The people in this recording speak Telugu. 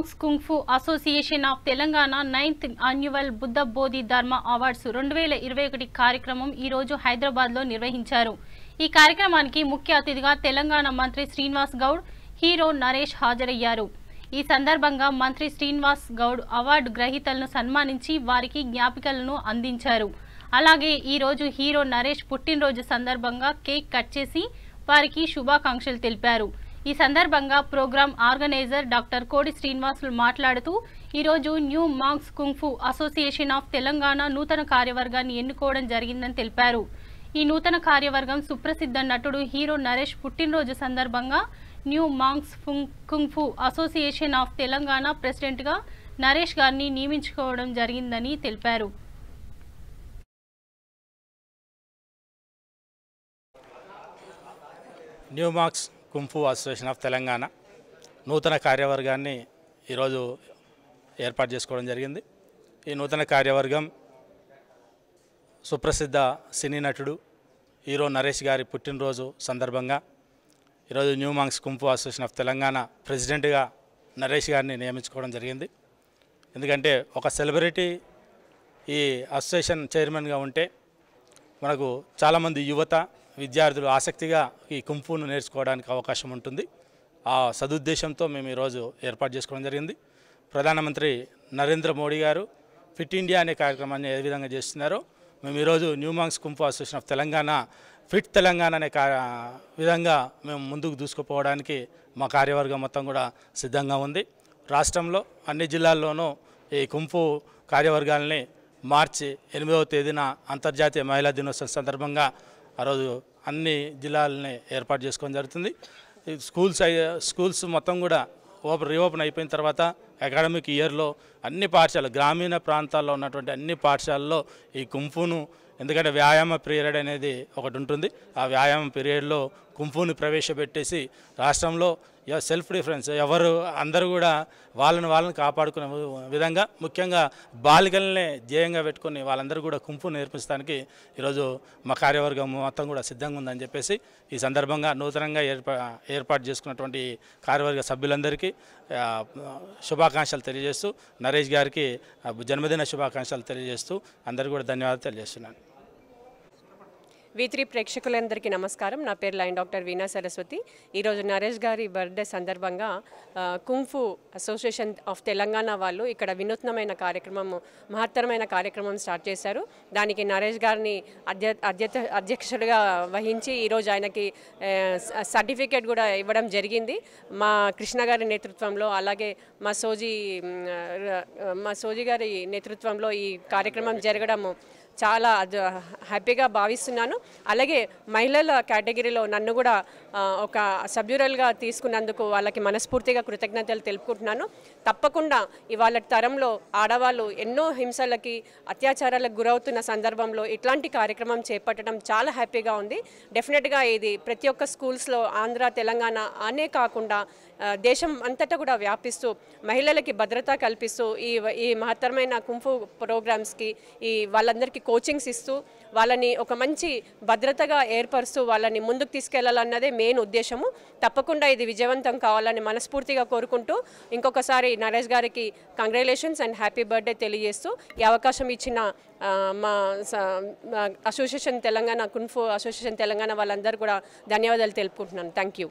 Monks kung fu association of Telangana 9th annual Buddha Bodhi Dharma awards 2021 కార్యక్రమం ఈ రోజు హైదరాబాద్లో నిర్వహించారు. ఈ కార్యక్రమానికి ముఖ్య అతిథిగా తెలంగాణ మంత్రి శ్రీనివాస్ గౌడ్, హీరో నరేష్ హాజరయ్యారు. ఈ సందర్భంగా మంత్రి శ్రీనివాస్ గౌడ్ అవార్డు గ్రహీతలను సన్మానించి వారికి జ్ఞాపికలను అందించారు. అలాగే ఈ రోజు హీరో నరేష్ పుట్టినరోజు సందర్భంగా కేక్ కట్ చేసి వారికి శుభాకాంక్షలు తెలిపారు. ఈ సందర్భంగా ప్రోగ్రామ్ ఆర్గనైజర్ డాక్టర్ కోడి శ్రీనివాసులు మాట్లాడుతూ ఈరోజు new monks kung fu association of Telangana నూతన కార్యవర్గాన్ని ఎన్నుకోవడం జరిగిందని తెలిపారు. ఈ నూతన కార్యవర్గం సుప్రసిద్ధ నటుడు హీరో నరేష్ పుట్టినరోజు సందర్భంగా new monks kung fu association of Telangana ప్రెసిడెంట్గా నరేష్ గారిని నియమించుకోవడం జరిగిందని తెలిపారు. New monks kung fu association of Telangana నూతన కార్యవర్గాన్ని ఈరోజు ఏర్పాటు చేసుకోవడం జరిగింది. ఈ నూతన కార్యవర్గం సుప్రసిద్ధ సినీ నటుడు హీరో నరేష్ గారి పుట్టినరోజు సందర్భంగా ఈరోజు new monks kung fu association of Telangana ప్రెసిడెంట్గా నరేష్ గారిని నియమించుకోవడం జరిగింది. ఎందుకంటే ఒక సెలబ్రిటీ ఈ అసోసియేషన్ చైర్మన్గా ఉంటే మనకు చాలామంది యువత విద్యార్థులు ఆసక్తిగా ఈ కుంగ్ ఫును నేర్చుకోవడానికి అవకాశం ఉంటుంది. ఆ సదుద్దేశంతో మేము ఈరోజు ఏర్పాటు చేసుకోవడం జరిగింది. ప్రధానమంత్రి నరేంద్ర మోడీ గారు ఫిట్ ఇండియా అనే కార్యక్రమాన్ని ఏ విధంగా చేస్తున్నారో మేము ఈరోజు new monks kung fu association of Telangana fit Telangana అనే విధంగా మేము ముందుకు దూసుకుపోవడానికి మా కార్యవర్గం మొత్తం కూడా సిద్ధంగా ఉంది. రాష్ట్రంలో అన్ని జిల్లాల్లోనూ ఈ కుంగ్ ఫు కార్యవర్గాల్ని మార్చి 8వ తేదీన అంతర్జాతీయ మహిళా దినోత్సవం సందర్భంగా ఆ రోజు అన్ని జిల్లాలని ఏర్పాటు చేసుకోవడం జరుగుతుంది. స్కూల్స్ మొత్తం కూడా రీఓపెన్ అయిపోయిన తర్వాత అకాడమిక్ ఇయర్లో అన్ని పాఠశాలలు గ్రామీణ ప్రాంతాల్లో ఉన్నటువంటి అన్ని పాఠశాలల్లో ఈ కుంగ్ ఫును, ఎందుకంటే వ్యాయామ పీరియడ్ అనేది ఒకటి ఉంటుంది, ఆ వ్యాయామ పీరియడ్లో కుంగ్ ఫుని ప్రవేశపెట్టేసి రాష్ట్రంలో సెల్ఫ్ డిఫరెన్స్ ఎవరు అందరూ కూడా వాళ్ళని కాపాడుకునే విధంగా ముఖ్యంగా బాలికలనే ధ్యేయంగా పెట్టుకుని వాళ్ళందరూ కూడా కుంగ్ ఫు నేర్పించడానికి ఈరోజు మా కార్యవర్గం మొత్తం కూడా సిద్ధంగా ఉందని చెప్పేసి ఈ సందర్భంగా నూతనంగా ఏర్పాటు చేసుకున్నటువంటి కార్యవర్గ సభ్యులందరికీ శుభాకాంక్షలు తెలియజేస్తూ నరేష్ గారికి జన్మదిన శుభాకాంక్షలు తెలియజేస్తూ అందరికీ కూడా ధన్యవాదాలు తెలియజేస్తున్నాను. V3 ప్రేక్షకులందరికీ నమస్కారం. నా పేరు లైన్ డాక్టర్ వీణా సరస్వతి. ఈరోజు నరేష్ గారి బర్త్డే సందర్భంగా kung fu association of Telangana వాళ్ళు ఇక్కడ వినూత్నమైన కార్యక్రమం, మహత్తరమైన కార్యక్రమం స్టార్ట్ చేశారు. దానికి నరేష్ గారిని అధ్యక్షుడిగా వహించి ఈరోజు ఆయనకి సర్టిఫికేట్ కూడా ఇవ్వడం జరిగింది. మా కృష్ణ గారి నేతృత్వంలో, అలాగే మా సోజీ గారి నేతృత్వంలో ఈ కార్యక్రమం జరగడం చాలా హ్యాపీగా భావిస్తున్నాను. అలాగే మహిళల కేటగిరీలో నన్ను కూడా ఒక సభ్యురాలుగా తీసుకున్నందుకు వాళ్ళకి మనస్ఫూర్తిగా కృతజ్ఞతలు తెలుపుకుంటున్నాను. తప్పకుండా ఇవాళ తరంలో ఆడవాళ్ళు ఎన్నో హింసలకి, అత్యాచారాలకు గురవుతున్న సందర్భంలో ఇట్లాంటి కార్యక్రమం చేపట్టడం చాలా హ్యాపీగా ఉంది. డెఫినెట్గా ఇది ప్రతి ఒక్క స్కూల్స్లో ఆంధ్ర, తెలంగాణ అనే కాకుండా దేశం అంతటా కూడా వ్యాపిస్తూ మహిళలకి భద్రత కల్పిస్తూ ఈ మహత్తరమైన కుంగ్ ఫు ప్రోగ్రామ్స్కి వాళ్ళందరికీ కోచింగ్స్ ఇస్తూ వాళ్ళని ఒక మంచి భద్రతగా ఏర్పరుస్తూ వాళ్ళని ముందుకు తీసుకెళ్లాలన్నదే మెయిన్ ఉద్దేశము. తప్పకుండా ఇది విజయవంతం కావాలని మనస్ఫూర్తిగా కోరుకుంటూ ఇంకొకసారి నరేష్ గారికి కంగ్రాచులేషన్స్ అండ్ హ్యాపీ బర్త్డే తెలియజేస్తూ ఈ అవకాశం ఇచ్చిన మా association Telangana kung fu association Telangana వాళ్ళందరూ కూడా ధన్యవాదాలు తెలుపుకుంటున్నాను. Thank you.